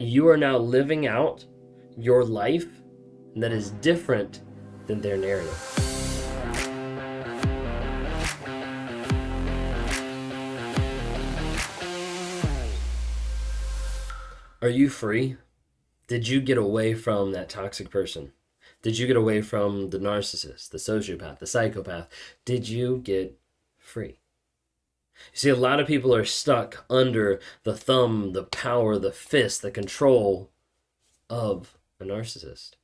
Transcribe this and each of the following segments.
You are now living out your life that is different than their narrative. Are you free? Did you get away from that toxic person? Did you get away from the narcissist, the sociopath, the psychopath? Did you get free? You see, a lot of people are stuck under the thumb, the power, the fist, the control of a narcissist,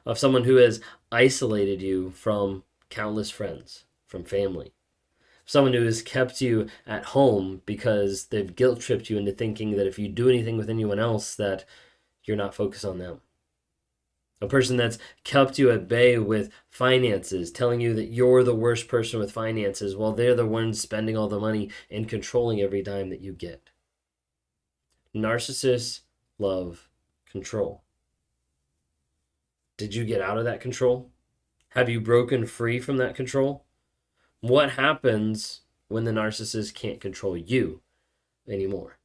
of someone who has isolated you from countless friends, from family, someone who has kept you at home because they've guilt tripped you into thinking that if you do anything with anyone else, that you're not focused on them. A person that's kept you at bay with finances, telling you that you're the worst person with finances while they're the ones spending all the money and controlling every dime that you get. Narcissists love control. Did you get out of that control? Have you broken free from that control? What happens when the narcissist can't control you anymore?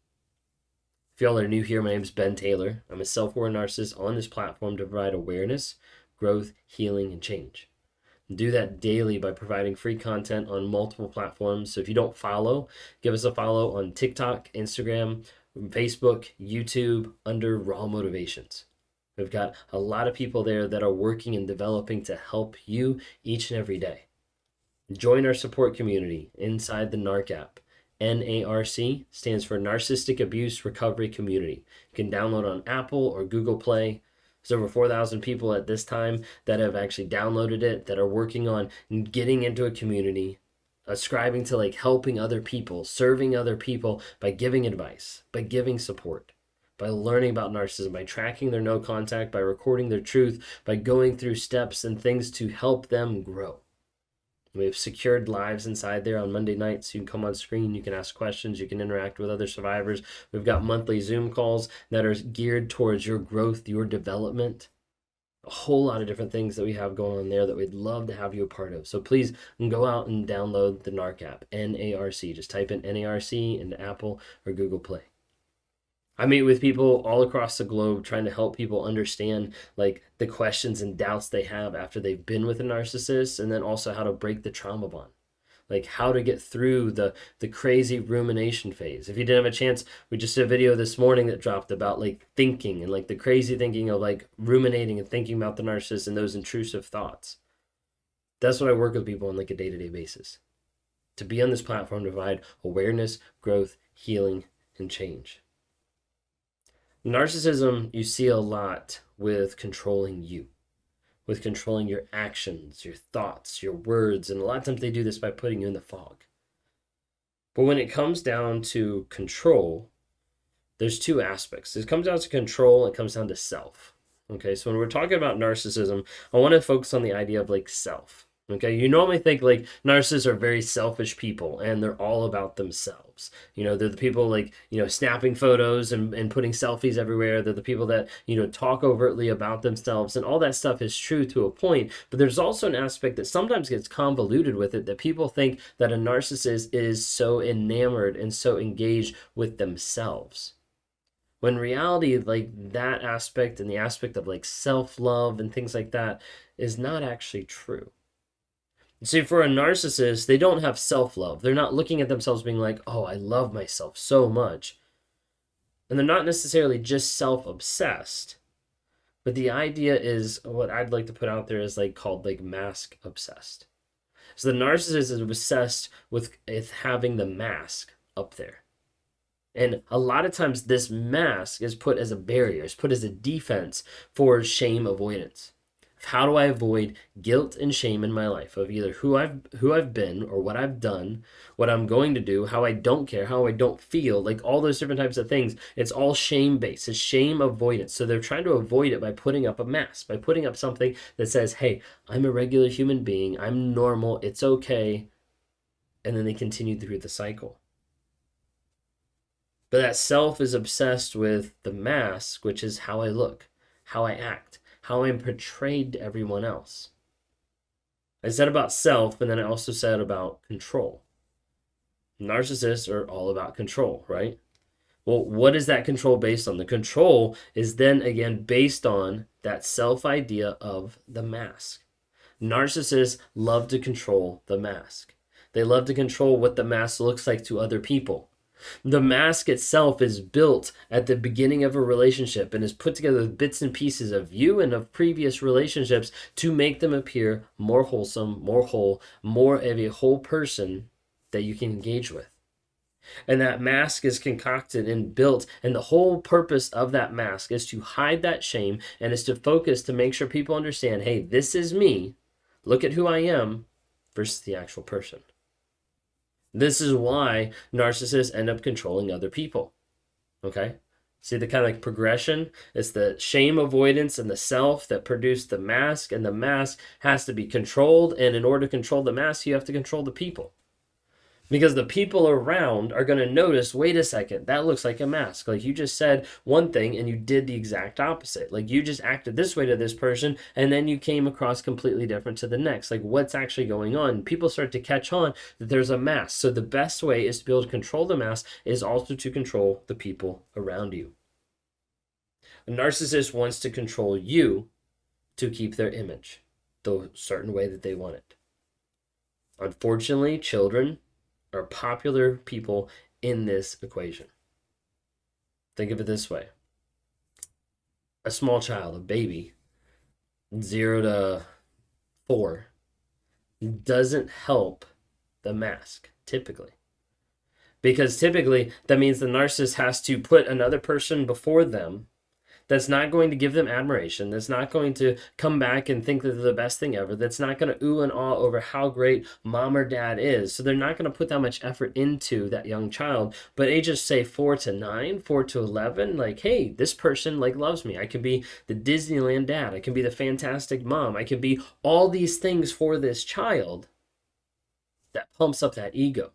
If y'all are new here, my name is Ben Taylor. I'm a self-aware narcissist on this platform to provide awareness, growth, healing, and change. Do that daily by providing free content on multiple platforms. So if you don't follow, give us a follow on TikTok, Instagram, Facebook, YouTube under Raw Motivations. We've got a lot of people there that are working and developing to help you each and every day. Join our support community inside the NARC app. NARC stands for Narcissistic Abuse Recovery Community. You can download on Apple or Google Play. There's over 4,000 people at this time that have actually downloaded it, that are working on getting into a community, ascribing to like helping other people, serving other people by giving advice, by giving support, by learning about narcissism, by tracking their no contact, by recording their truth, by going through steps and things to help them grow. We have secured lives inside there on Monday nights. You can come on screen, you can ask questions, you can interact with other survivors. We've got monthly Zoom calls that are geared towards your growth, your development. A whole lot of different things that we have going on there that we'd love to have you a part of. So please go out and download the NARC app, NARC. Just type in NARC into Apple or Google Play. I meet with people all across the globe trying to help people understand like the questions and doubts they have after they've been with a narcissist, and then also how to break the trauma bond, like how to get through the crazy rumination phase. If you didn't have a chance, we just did a video this morning that dropped about like thinking and like the crazy thinking of like ruminating and thinking about the narcissist and those intrusive thoughts. That's what I work with people on like a day-to-day basis, to be on this platform to provide awareness, growth, healing, and change. Narcissism, you see a lot with controlling you, with controlling your actions, your thoughts, your words, and a lot of times they do this by putting you in the fog. But when it comes down to control, there's two aspects. It comes down to control, it comes down to self. Okay, so when we're talking about narcissism, I want to focus on the idea of like self. Okay, you normally think like narcissists are very selfish people and they're all about themselves. You know, they're the people like, snapping photos and putting selfies everywhere. They're the people that, talk overtly about themselves, and all that stuff is true to a point. But there's also an aspect that sometimes gets convoluted with it, that people think that a narcissist is so enamored and so engaged with themselves. When in reality, like that aspect and the aspect of like self-love and things like that is not actually true. See, for a narcissist, they don't have self-love. They're not looking at themselves being like, oh, I love myself so much. And they're not necessarily just self-obsessed. But the idea is, what I'd like to put out there is like called like mask obsessed. So the narcissist is obsessed with having the mask up there. And a lot of times this mask is put as a barrier, is put as a defense for shame avoidance. How do I avoid guilt and shame in my life of either who I've been or what I've done, what I'm going to do, how I don't care, how I don't feel, like all those different types of things. It's all shame-based. It's shame avoidance. So they're trying to avoid it by putting up a mask, by putting up something that says, hey, I'm a regular human being. I'm normal. It's okay. And then they continue through the cycle. But that self is obsessed with the mask, which is how I look, how I act, how I'm portrayed to everyone else. I said about self, and then I also said about control. Narcissists are all about control, right? Well, what is that control based on? The control is then again based on that self idea of the mask. Narcissists love to control the mask. They love to control what the mask looks like to other people. The mask itself is built at the beginning of a relationship and is put together with bits and pieces of you and of previous relationships to make them appear more wholesome, more whole, more of a whole person that you can engage with. And that mask is concocted and built, and the whole purpose of that mask is to hide that shame and is to focus to make sure people understand, hey, this is me. Look at who I am versus the actual person. This is why narcissists end up controlling other people. Okay? See the kind of like progression? It's the shame avoidance and the self that produce the mask, and the mask has to be controlled. And in order to control the mask, you have to control the people. Because the people around are going to notice, wait a second, that looks like a mask. Like you just said one thing and you did the exact opposite. Like you just acted this way to this person and then you came across completely different to the next. Like what's actually going on? People start to catch on that there's a mask. So the best way is to be able to control the mask is also to control the people around you. A narcissist wants to control you to keep their image the certain way that they want it. Unfortunately, children are popular people in this equation. Think of it this way. A small child, a baby, 0 to 4, doesn't help the mask, typically. Because typically, that means the narcissist has to put another person before them that's not going to give them admiration, that's not going to come back and think that they're the best thing ever, that's not going to ooh and ah over how great mom or dad is. So they're not going to put that much effort into that young child. But ages, say 4 to 9, 4 to 11, like, hey, this person like loves me. I can be the Disneyland dad. I can be the fantastic mom. I can be all these things for this child. That pumps up that ego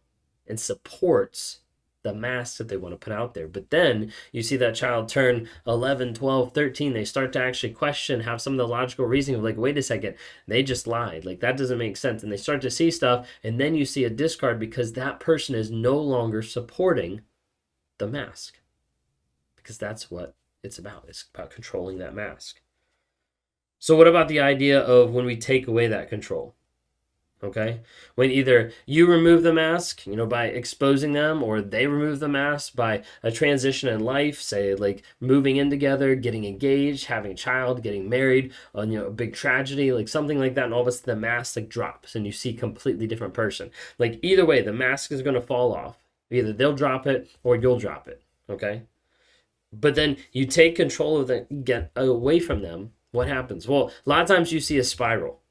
and supports the mask that they want to put out there. But then you see that child turn 11, 12, 13. They start to actually question, have some of the logical reasoning of like, wait a second, they just lied. Like that doesn't make sense. And they start to see stuff. And then you see a discard because that person is no longer supporting the mask. Because that's what it's about. It's about controlling that mask. So what about the idea of when we take away that control? Okay, when either you remove the mask, by exposing them, or they remove the mask by a transition in life, say like moving in together, getting engaged, having a child, getting married, a big tragedy, like something like that, and all of a sudden the mask like drops and you see a completely different person. Like either way, the mask is going to fall off. Either they'll drop it or you'll drop it. Okay, but then you take control of get away from them. What happens? Well, a lot of times you see a spiral.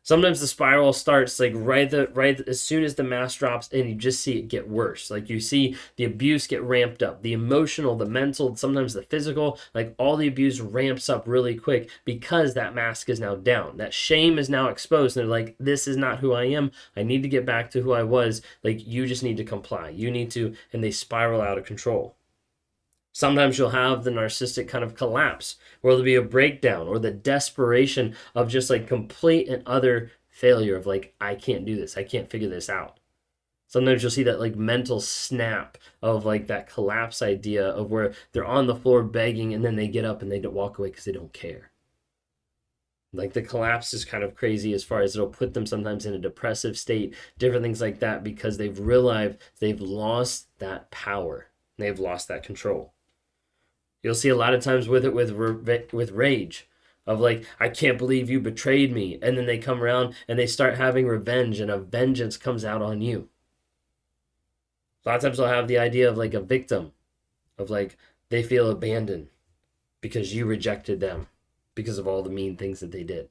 Sometimes the spiral starts like right as soon as the mask drops, and you just see it get worse. Like you see the abuse get ramped up, the emotional, the mental, sometimes the physical, like all the abuse ramps up really quick because that mask is now down. That shame is now exposed, and they're like, this is not who I am. I need to get back to who I was. Like you just need to comply. You need to, and they spiral out of control. Sometimes you'll have the narcissistic kind of collapse, where there'll be a breakdown or the desperation of just like complete and utter failure of like, I can't do this. I can't figure this out. Sometimes you'll see that like mental snap of like that collapse idea of where they're on the floor begging and then they get up and they don't walk away because they don't care. Like the collapse is kind of crazy as far as it'll put them sometimes in a depressive state, different things like that, because they've realized they've lost that power. They've lost that control. You'll see a lot of times with rage of like, I can't believe you betrayed me. And then they come around and they start having revenge, and a vengeance comes out on you. A lot of times they'll have the idea of like a victim, of like they feel abandoned because you rejected them because of all the mean things that they did.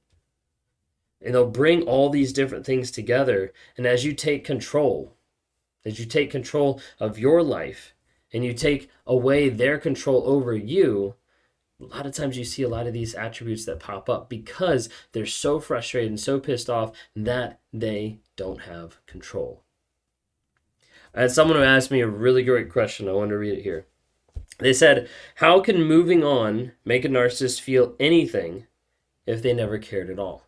And they'll bring all these different things together. And as you take control of your life, and you take away their control over you, a lot of times you see a lot of these attributes that pop up because they're so frustrated and so pissed off that they don't have control. I had someone who asked me a really great question. I want to read it here. They said, how can moving on make a narcissist feel anything if they never cared at all?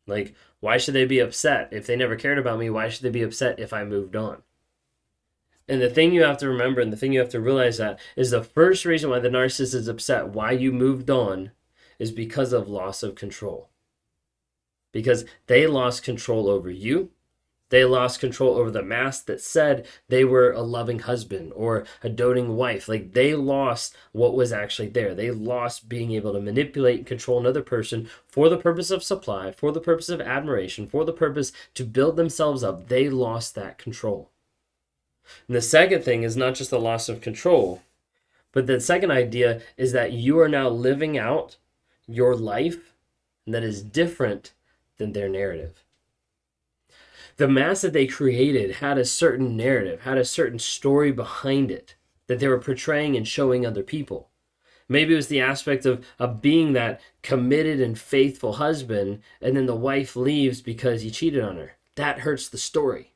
Like, why should they be upset? If they never cared about me, why should they be upset if I moved on? And the thing you have to remember and the thing you have to realize that is the first reason why the narcissist is upset, why you moved on, is because of loss of control. Because they lost control over you. They lost control over the mask that said they were a loving husband or a doting wife. Like, they lost what was actually there. They lost being able to manipulate and control another person for the purpose of supply, for the purpose of admiration, for the purpose to build themselves up. They lost that control. And the second thing is not just the loss of control, but the second idea is that you are now living out your life that is different than their narrative. The mask that they created had a certain narrative, had a certain story behind it that they were portraying and showing other people. Maybe it was the aspect of being that committed and faithful husband, and then the wife leaves because he cheated on her. That hurts the story.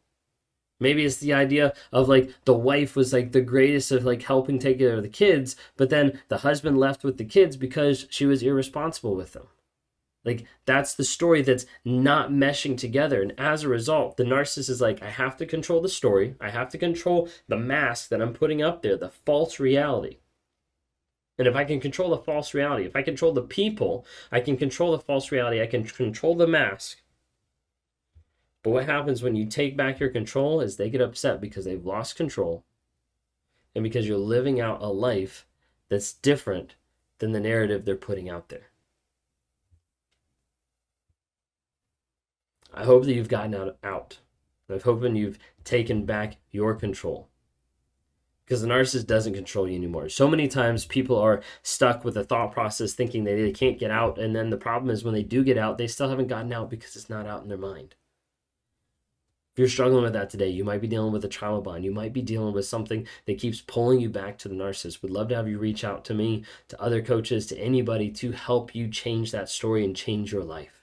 Maybe it's the idea of like the wife was like the greatest of like helping take care of the kids, but then the husband left with the kids because she was irresponsible with them. Like, that's the story that's not meshing together. And as a result, the narcissist is like, I have to control the story. I have to control the mask that I'm putting up there, the false reality. And if I can control the false reality, if I control the people, I can control the false reality. I can control the mask. But what happens when you take back your control is they get upset because they've lost control and because you're living out a life that's different than the narrative they're putting out there. I hope that you've gotten out. I'm hoping you've taken back your control. Because the narcissist doesn't control you anymore. So many times people are stuck with a thought process thinking that they can't get out. And then the problem is when they do get out, they still haven't gotten out because it's not out in their mind. If you're struggling with that today, you might be dealing with a trauma bond. You might be dealing with something that keeps pulling you back to the narcissist. Would love to have you reach out to me, to other coaches, to anybody to help you change that story and change your life.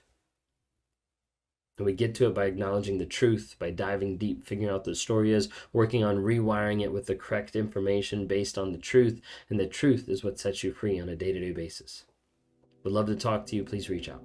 And we get to it by acknowledging the truth, by diving deep, figuring out what the story is, working on rewiring it with the correct information based on the truth. And the truth is what sets you free on a day-to-day basis. Would love to talk to you. Please reach out.